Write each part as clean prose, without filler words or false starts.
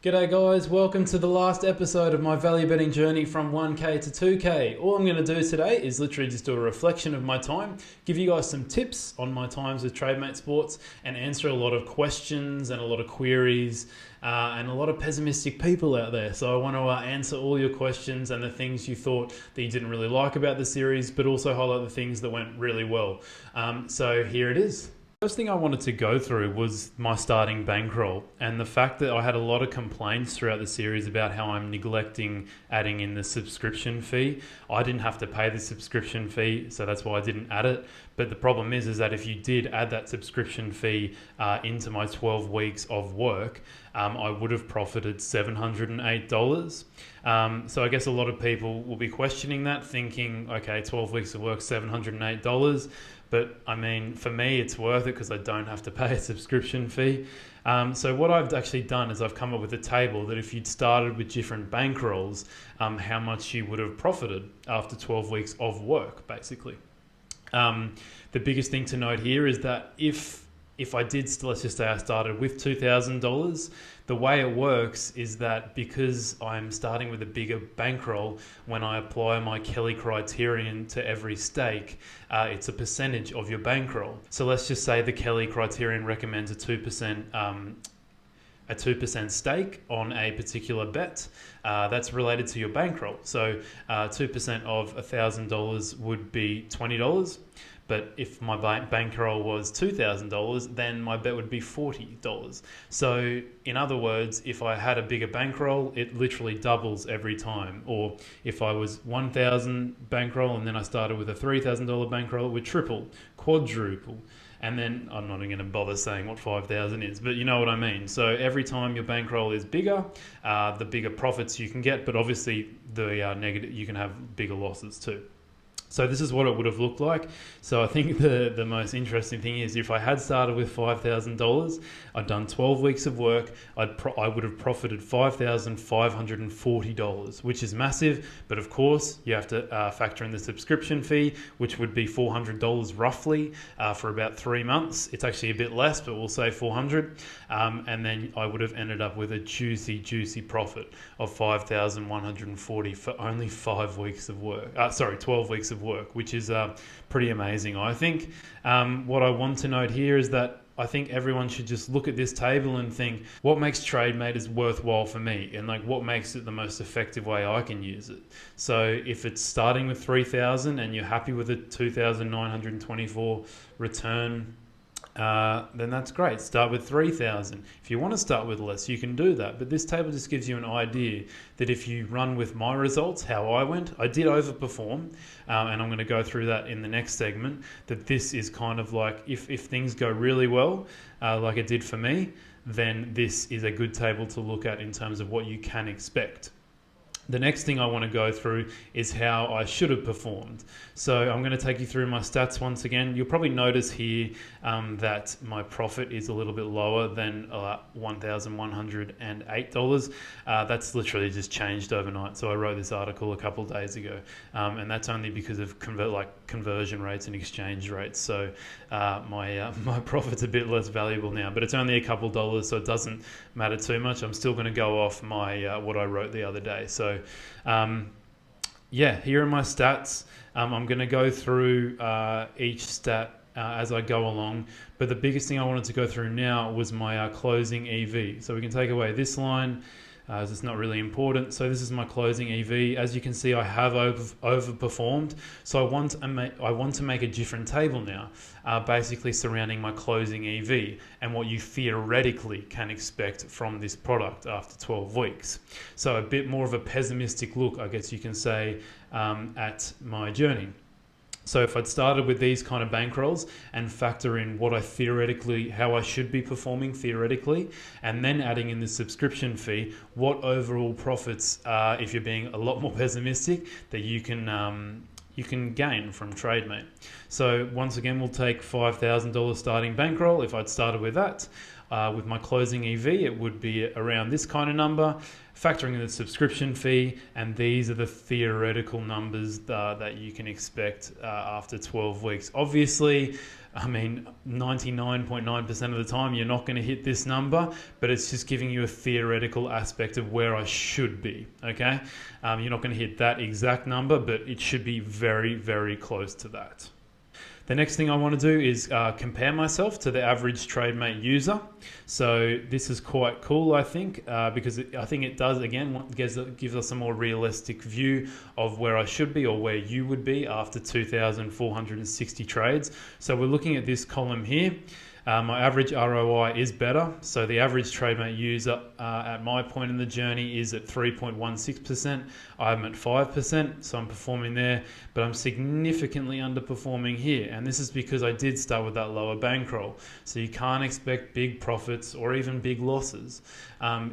G'day guys, welcome to the last episode of my value betting journey from 1k to 2k. All I'm going to do today is literally just do a reflection of my time, give you guys some tips on my times with Trademate Sports, and answer a lot of questions and a lot of queries and a lot of pessimistic people out there. So I want to answer all your questions and the things you thought that you didn't really like about the series, but also highlight the things that went really well. So here it is. First thing I wanted to go through was my starting bankroll and the fact that I had a lot of complaints throughout the series about how I'm neglecting adding in the subscription fee. I didn't have to pay the subscription fee, so that's why I didn't add it. But the problem is that if you did add that subscription fee into my 12 weeks of work, I would have profited $708. So I guess a lot of people will be questioning that, thinking, okay, 12 weeks of work, $708. But I mean, for me, it's worth it because I don't have to pay a subscription fee. So what I've actually done is I've come up with a table that if you'd started with different bankrolls, how much you would have profited after 12 weeks of work, basically. The biggest thing to note here is that if I did, let's just say I started with $2,000, the way it works is that because I'm starting with a bigger bankroll, when I apply my Kelly Criterion to every stake, it's a percentage of your bankroll. So let's just say the Kelly Criterion recommends a 2% stake on a particular bet that's related to your bankroll. So 2% of $1,000 would be $20. But if my bankroll was $2,000, then my bet would be $40. So in other words, if I had a bigger bankroll, it literally doubles every time. Or if I was $1,000 bankroll and then I started with a $3,000 bankroll, it would triple, quadruple. And then I'm not even going to bother saying what 5,000 is, but you know what I mean. So every time your bankroll is bigger, the bigger profits you can get, but obviously the negative, you can have bigger losses too. So this is what it would have looked like. So I think the most interesting thing is if I had started with $5,000, I'd done 12 weeks of work, I would have profited $5,540, which is massive. But of course, you have to factor in the subscription fee, which would be $400 roughly for about 3 months. It's actually a bit less, but we'll say $400. And then I would have ended up with a juicy profit of $5,140 for only 12 weeks of work, which is pretty amazing, I think. What I want to note here is that I think everyone should just look at this table and think, what makes Trademate is worthwhile for me, and like what makes it the most effective way I can use it. So if it's starting with 3,000 and you're happy with a 2,924 return, then that's great. Start with 3,000. If you want to start with less, you can do that. But this table just gives you an idea that if you run with my results, how I went, I did overperform, and I'm going to go through that in the next segment, that this is kind of like, if things go really well, like it did for me, then this is a good table to look at in terms of what you can expect. The next thing I want to go through is how I should have performed. So I'm going to take you through my stats once again. You'll probably notice here that my profit is a little bit lower than $1,108. That's literally just changed overnight. So I wrote this article a couple of days ago, and that's only because of conversion rates and exchange rates. So my profit's a bit less valuable now, but it's only a couple of dollars, so it doesn't matter too much. I'm still going to go off my what I wrote the other day. So here are my stats. I'm going to go through each stat as I go along, but the biggest thing I wanted to go through now was my closing EV. So we can take away this line, as it's not really important. So this is my closing EV. As you can see, I have overperformed. So I want to make a different table now, basically surrounding my closing EV and what you theoretically can expect from this product after 12 weeks. So a bit more of a pessimistic look, I guess you can say, at my journey. So if I'd started with these kind of bankrolls and factor in what how I should be performing theoretically, and then adding in the subscription fee, what overall profits, if you're being a lot more pessimistic, that you can gain from Trademate. So once again, we'll take $5,000 starting bankroll. If I'd started with that, With my closing EV, it would be around this kind of number, factoring in the subscription fee, and these are the theoretical numbers that you can expect after 12 weeks. Obviously, I mean, 99.9% of the time, you're not going to hit this number, but it's just giving you a theoretical aspect of where I should be, okay? You're not going to hit that exact number, but it should be very, very close to that. The next thing I want to do is compare myself to the average Trademate user. So this is quite cool, I think, because I think it does, again, gives us a more realistic view of where I should be or where you would be after 2,460 trades. So we're looking at this column here. My average ROI is better. So the average Trademate user at my point in the journey is at 3.16%. I'm at 5%, so I'm performing there, but I'm significantly underperforming here. And this is because I did start with that lower bankroll. So you can't expect big profits or even big losses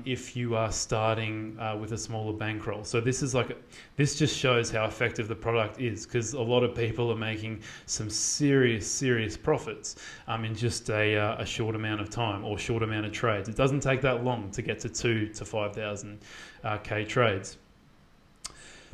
if you are starting with a smaller bankroll. So this just shows how effective the product is, because a lot of people are making some serious profits in just a short amount of time or short amount of trades. It doesn't take that long to get to 2,000 to 5,000 K trades.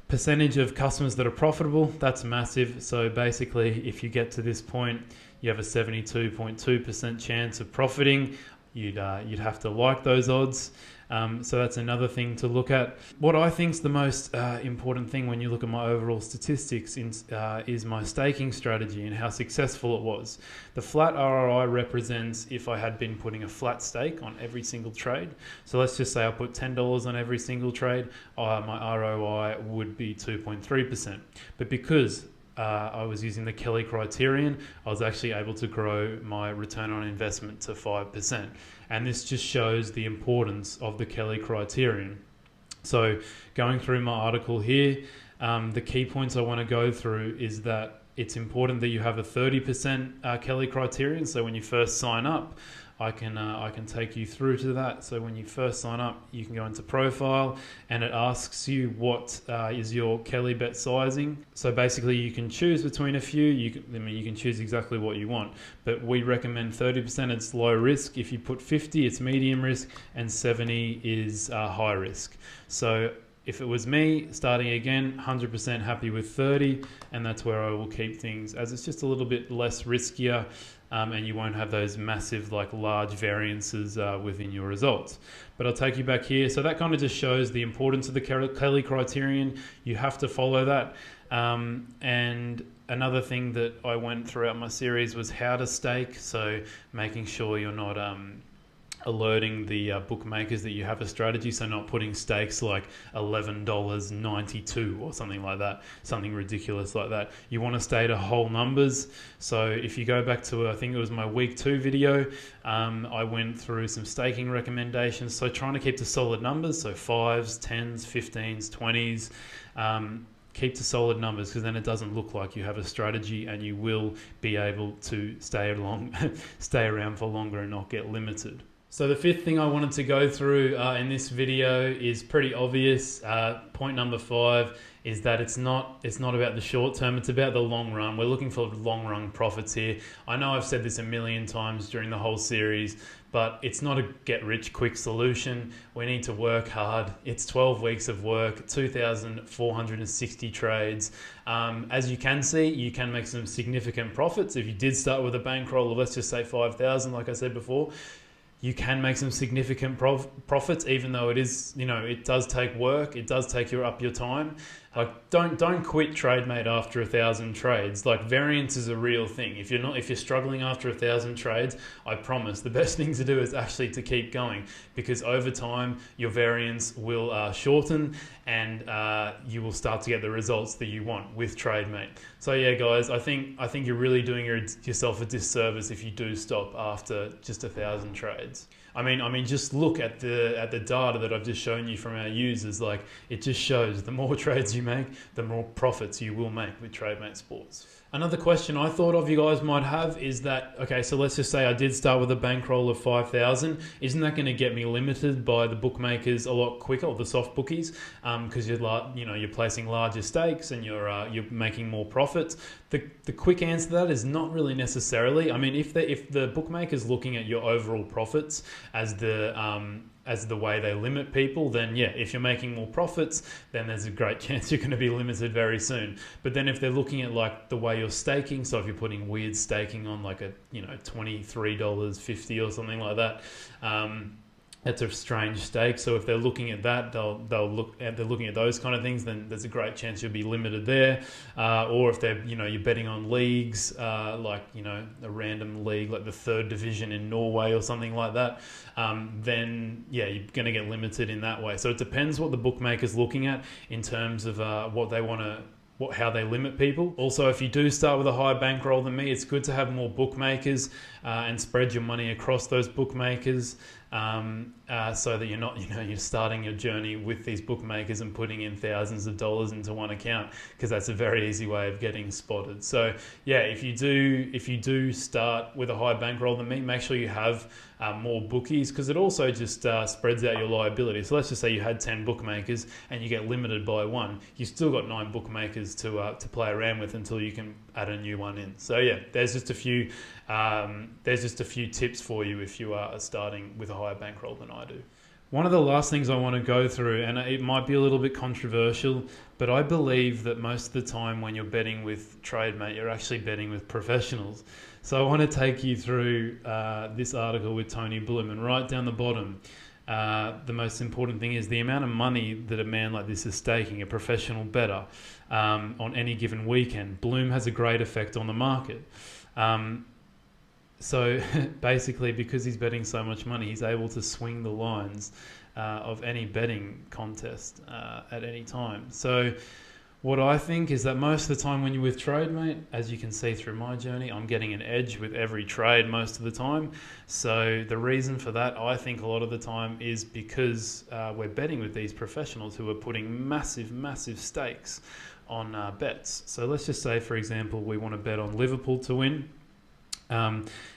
Percentage of customers that are profitable, that's massive. So basically, if you get to this point, you have a 72.2% chance of profiting. You'd have to like those odds. So that's another thing to look at. What I think is the most important thing when you look at my overall statistics is my staking strategy and how successful it was. The flat ROI represents if I had been putting a flat stake on every single trade. So let's just say I put $10 on every single trade, my ROI would be 2.3%. But because I was using the Kelly Criterion, I was actually able to grow my return on investment to 5%. And this just shows the importance of the Kelly Criterion. So going through my article here, the key points I want to go through is that it's important that you have a 30% Kelly Criterion. So when you first sign up, I can take you through to that. So when you first sign up, you can go into profile and it asks you what is your Kelly bet sizing. So basically you can choose between a few. You can choose exactly what you want, but we recommend 30%. It's low risk. If you put 50, it's medium risk, and 70 is high risk. So if it was me starting again, 100% happy with 30, and that's where I will keep things, as it's just a little bit less riskier. And you won't have those massive, large variances within your results. But I'll take you back here. So that kind of just shows the importance of the Kelly Criterion. You have to follow that. And another thing that I went throughout my series was how to stake. So making sure you're not alerting the bookmakers that you have a strategy, so not putting stakes like $11.92 or something like that, something ridiculous like that. You want to stay to whole numbers. So if you go back to, I think it was my week 2 video, I went through some staking recommendations. So trying to keep to solid numbers, so 5s, 10s, 15s, 20s, keep to solid numbers, because then it doesn't look like you have a strategy, and you will be able to stay around for longer and not get limited. So the fifth thing I wanted to go through in this video is pretty obvious. Point number 5 is that it's not about the short term, it's about the long run. We're looking for long run profits here. I know I've said this a million times during the whole series, but it's not a get rich quick solution. We need to work hard. It's 12 weeks of work, 2,460 trades. As you can see, you can make some significant profits. If you did start with a bankroll of, let's just say 5,000, like I said before, you can make some significant profits, even though it is, it does take work. It does take up your time. Don't quit Trademate after 1,000 trades. Variance is a real thing. If you're struggling after 1,000 trades, I promise the best thing to do is actually to keep going, because over time your variance will shorten, and you will start to get the results that you want with Trademate. So yeah, guys, I think you're really doing yourself a disservice if you do stop after just 1,000 trades. I mean, just look at the data that I've just shown you from our users. It just shows the more trades you make, the more profits you will make with Trademate Sports. Another question I thought of you guys might have is that, okay, so let's just say I did start with a bankroll of 5,000. Isn't that going to get me limited by the bookmakers a lot quicker, or the soft bookies, because you're placing larger stakes and you're making more profits? The quick answer to that is not really necessarily. I mean, if the bookmaker's looking at your overall profits as the way they limit people, then yeah, if you're making more profits, then there's a great chance you're going to be limited very soon. But then if they're looking at like the way you're staking, so if you're putting weird staking on like a $23.50 or something like that, that's a strange stake. So if they're looking at that, they're looking at those kind of things, then there's a great chance you'll be limited there. Or if they're you're betting on leagues, like a random league like the third division in Norway or something like that, then yeah, you're going to get limited in that way. So it depends what the bookmaker's looking at in terms of what they want to. How they limit people. Also, if you do start with a higher bankroll than me, it's good to have more bookmakers and spread your money across those bookmakers, so that you're not, you're starting your journey with these bookmakers and putting in thousands of dollars into one account, because that's a very easy way of getting spotted. So yeah, if you do start with a higher bankroll than me, make sure you have more bookies, because it also just spreads out your liability. So let's just say you had 10 bookmakers and you get limited by one, you still got 9 bookmakers to play around with until you can add a new one in. So yeah, there's just a few tips for you if you are starting with a higher bankroll than I do. One of the last things I want to go through, and it might be a little bit controversial, but I believe that most of the time when you're betting with Trademate, you're actually betting with professionals. So I want to take you through this article with Tony Bloom, and right down the bottom, the most important thing is the amount of money that a man like this is staking, a professional bettor, on any given weekend. Bloom has a great effect on the market. So basically, because he's betting so much money, he's able to swing the lines of any betting contest at any time. So what I think is that most of the time when you're with Trademate, as you can see through my journey, I'm getting an edge with every trade most of the time. So the reason for that, I think a lot of the time, is because we're betting with these professionals who are putting massive, massive stakes on bets. So let's just say, for example, we want to bet on Liverpool to win.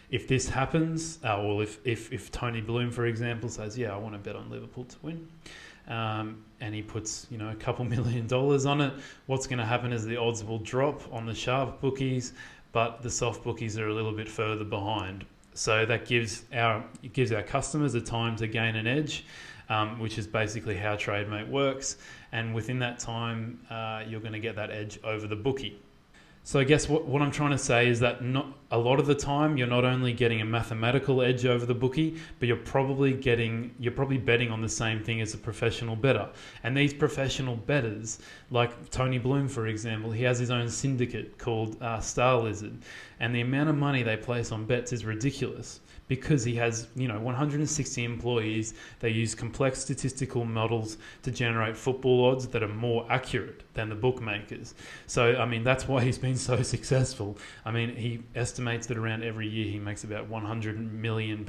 If this happens, or if Tony Bloom, for example, says, yeah, I want to bet on Liverpool to win, and he puts a couple $1 million on it, what's going to happen is the odds will drop on the sharp bookies, but the soft bookies are a little bit further behind. So that gives our customers a time to gain an edge, which is basically how Trademate works. And within that time, you're going to get that edge over the bookie. So I guess what I'm trying to say is that not a lot of the time you're not only getting a mathematical edge over the bookie, but you're probably betting on the same thing as a professional bettor. And these professional bettors, like Tony Bloom, for example, he has his own syndicate called Star Lizard, and the amount of money they place on bets is ridiculous. Because he has 160 employees, they use complex statistical models to generate football odds that are more accurate than the bookmakers. So, I mean, that's why he's been so successful. I mean, he estimates that around every year he makes about £100 million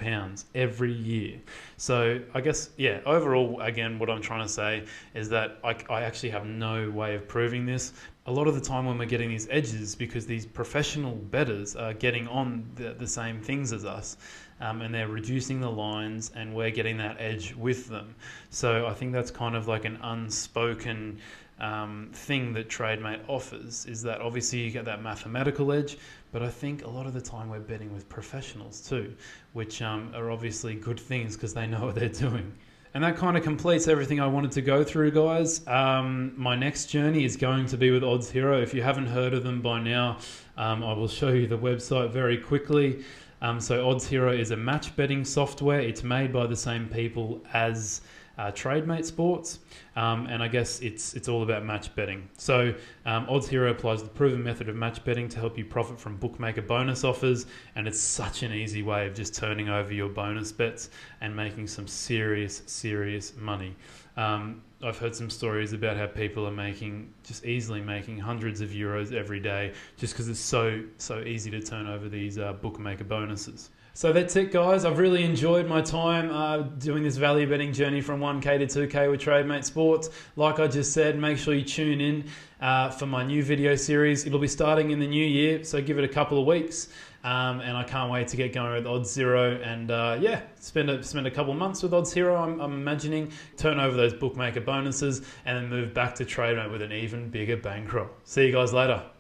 every year. So, I guess, yeah, overall, again, what I'm trying to say is that I actually have no way of proving this. A lot of the time when we're getting these edges, because these professional bettors are getting on the same things as us, and they're reducing the lines, and we're getting that edge with them. So I think that's kind of like an unspoken thing that Trademate offers, is that obviously you get that mathematical edge, but I think a lot of the time we're betting with professionals too, which are obviously good things because they know what they're doing. And that kind of completes everything I wanted to go through, guys. My next journey is going to be with Oddshero. If you haven't heard of them by now, I will show you the website very quickly. So Oddshero is a match betting software. It's made by the same people as Trademate Sports, and I guess it's all about match betting. So Oddshero applies the proven method of match betting to help you profit from bookmaker bonus offers, and it's such an easy way of just turning over your bonus bets and making some serious money. I've heard some stories about how people are just easily making hundreds of euros every day just because it's so easy to turn over these bookmaker bonuses. So that's it, guys. I've really enjoyed my time doing this value betting journey from 1K to 2K with Trademate Sports. Like I just said, make sure you tune in for my new video series. It'll be starting in the new year, so give it a couple of weeks. And I can't wait to get going with Oddshero and spend a couple of months with Oddshero. I'm imagining, turn over those bookmaker bonuses and then move back to Trademate with an even bigger bankroll. See you guys later.